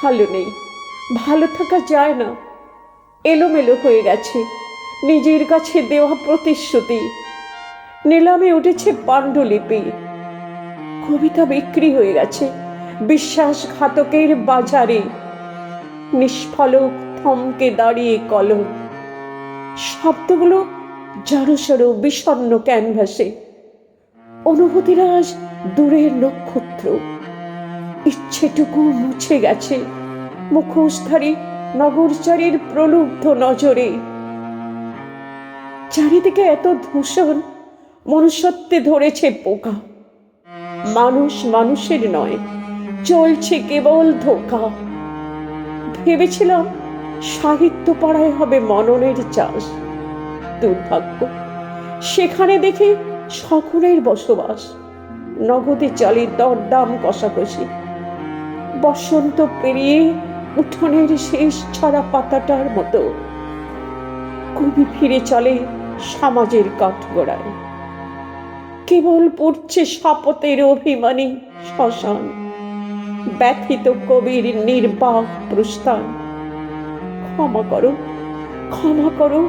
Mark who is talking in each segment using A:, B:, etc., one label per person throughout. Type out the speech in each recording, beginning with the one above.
A: ভালো নেই, ভালো থাকা যায় না। এলোমেলো হয়ে গেছে নিজের কাছে দেওয়া প্রতিশ্রুতি। নিলামে উঠেছে পাণ্ডুলিপি, কবিতা বিক্রি হয়ে গেছে বিশ্বাসঘাতকের বাজারে। নিষ্ফলক থমকে দাঁড়িয়ে কলম, শব্দগুলো জড়সড় বিষণ্ণ ক্যানভাসে। অনুভূতিরা আজ দূরের নক্ষত্র, ইচ্ছেটুকু মুছে গেছে মুখোশধারী নগরচারীর প্রলুব্ধ নজরে। চারিদিকে এত দূষণ, মনুষ্যত্বে ধরেছে পোকা। মানুষ মানুষের নয়, চলছে কেবল ধোঁকা। ভেবেছিলাম সাহিত্য পাড়ায় হবে মননের চাষ, দুর্ভাগ্য সেখানে দেখি সকলের বসবাস। নগদে চালের দরদাম কষাকষি, বসন্ত পেরিয়ে উঠোনের শেষ ছড়া পাতাটার মতো। কবি ফিরে চলে সমাজের কাঠগড়ায়, কেবল পড়ছে শপথের অভিমানী শ্মশান, ব্যথিত কবির নির্বাক প্রস্থান। ক্ষমা করো, ক্ষমা করো,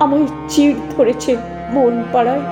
A: আমায় চিড় ধরেছে মন পাড়ায়।